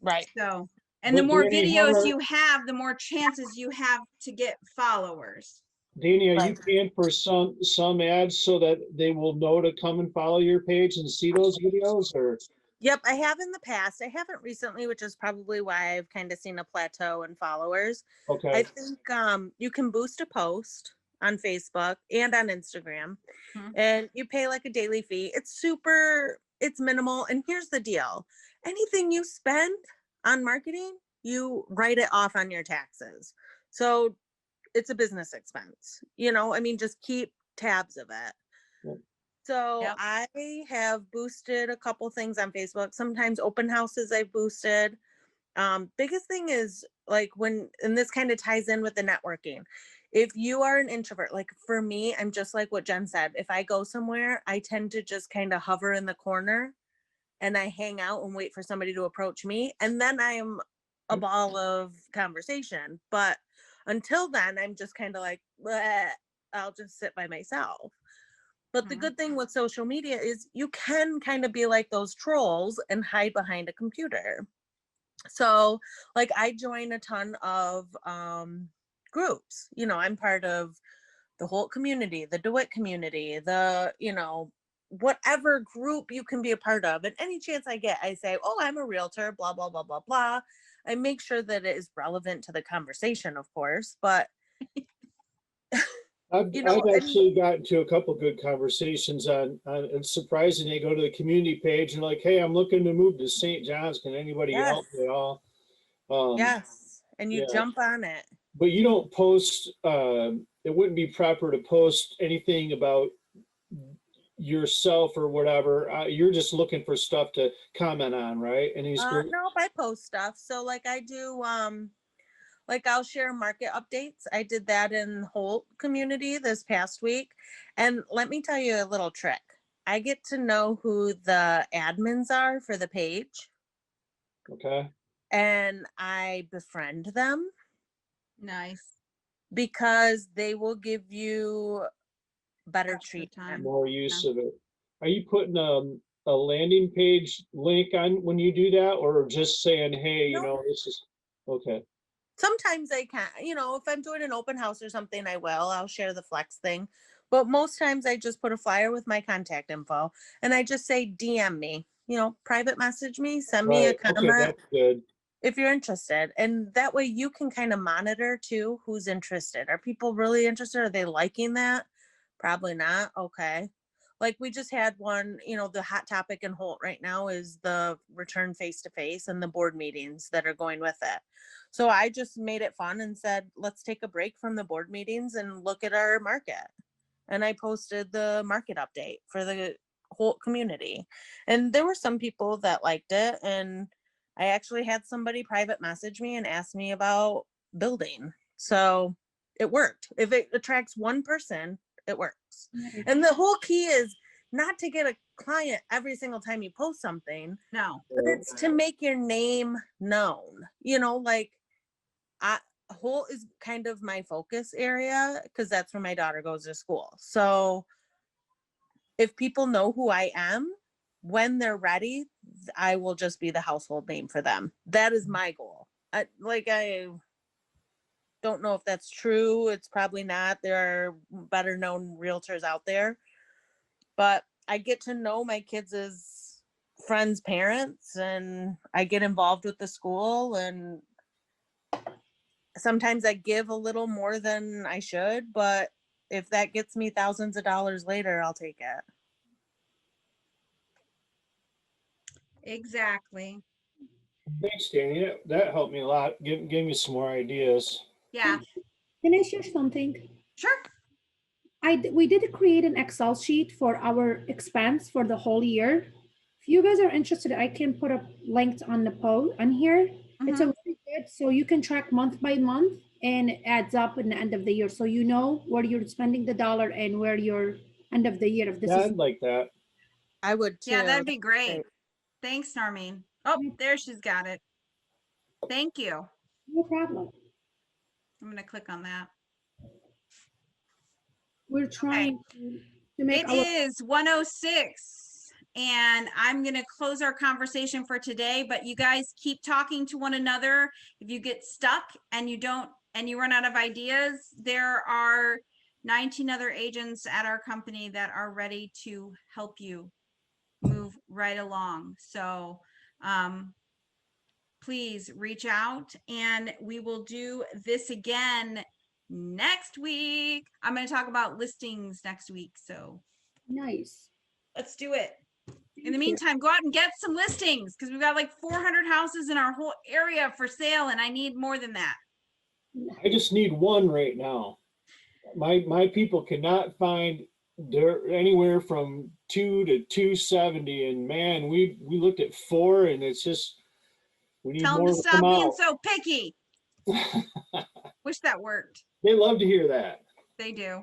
Right. So, and the But more Danny, videos how are- you have, the more chances you have to get followers. Danny, are you But- paying for some ads so that they will know to come and follow your page and see those videos, or? Yep, I have in the past. I haven't recently, which is probably why I've kind of seen a plateau in followers. I Okay, think you can boost a post on Facebook and on Instagram, Mhm. and you pay like a daily fee. It's minimal. And here's the deal: anything you spend on marketing, you write it off on your taxes. So it's a business expense. I mean, just keep tabs of it. Yep. So Yep. I have boosted a couple things on Facebook. Sometimes open houses I've boosted. Biggest thing is like and this kind of ties in with the networking. If you are an introvert, like for me, I'm just like what Jen said. If I go somewhere, I tend to just kind of hover in the corner and I hang out and wait for somebody to approach me. And then I'm a ball of conversation. But until then, I'm just kind of like, "Bleh," I'll just sit by myself. But the Mhm. good thing with social media is you can kind of be like those trolls and hide behind a computer. So, like, I join a ton of groups. I'm part of the Holt community, the DeWitt community, whatever group you can be a part of. And any chance I get, I say, oh, I'm a realtor, blah, blah, blah, blah, blah. I make sure that it is relevant to the conversation, of course. But, I've and actually gotten to a couple good conversations it's surprising, they go to the community page and like, hey, I'm looking to move to St. John's, can anybody yes, help me at all? yes. And you Yeah, jump on it. but you don't post, it wouldn't be proper to post anything about yourself or whatever. You're just looking for stuff to comment on, right? In these groups? No, I post stuff. So like I do, like I'll share market updates. I did that in Holt community this past week. And let me tell you a little trick. I get to know who the admins are for the page Okay, and I befriend them Nice. because they will give you better Extra treatment. time. more use of it. Are you putting a landing page link on when you do that, or just saying, hey, Nope. this is, okay, Sometimes I can, if I'm doing an open house or something, I'll share the flex thing. But most times I just put a flyer with my contact info and I just say DM me, private message me, send me a right, okay, comment that's good. if you're interested. And that way you can kind of monitor too who's interested. Are people really interested? Are they liking that? Probably not. Okay. Like we just had one, the hot topic in Holt right now is the return face to face and the board meetings that are going with it. So I just made it fun and said, let's take a break from the board meetings and look at our market. And I posted the market update for the Holt community. And there were some people that liked it. And I actually had somebody private message me and ask me about building. So it worked. If it attracts one person, it works. And the whole key is not to get a client every single time you post something, No. but it's to make your name known. Like Holt is kind of my focus area because that's where my daughter goes to school. So if people know who I am, when they're ready, I will just be the household name for them. That is my goal. I don't know if that's true. It's probably not. There are better known realtors out there, but I get to know my kids' friends' parents and I get involved with the school, and sometimes I give a little more than I should, but if that gets me thousands of dollars later, I'll take it. Exactly. Thanks, Danny, that helped me a lot, give me some more ideas. Yeah. Can I share something? Sure. We did create an Excel sheet for our expense for the whole year. If you guys are interested, I can put a link on the post on here. It's a Mhm. really good, so you can track month by month and it adds up in the end of the year. So you know where you're spending the dollar and where your end of the year, if this Yeah, is I'd like that. I would too. Yeah, that'd That's be great. Thanks, Narmeen. Oh, there she's got it. Thank you. no problem. I'm gonna click on that. We're trying to make It our is 1:06 and I'm going to close our conversation for today, but you guys keep talking to one another. If you get stuck and you run out of ideas, there are 19 other agents at our company that are ready to help you move right along. So, please reach out and we will do this again next week. I'm going to talk about listings next week. So Nice. let's do it. In the Thank you. meantime, go out and get some listings because we've got like 400 houses in our whole area for sale and I need more than that. I just need one right now. My people cannot find dirt anywhere from 2 to 270, and man, we looked at 4, and it's just we need Tell them more to to stop come being out. so picky. Wish that worked. They love to hear that. They do.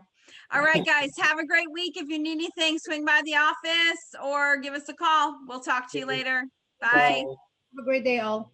All right, guys, have a great week. If you need anything, swing by the office or give us a call. We'll talk to you later. Bye. Bye. Have a great day, all.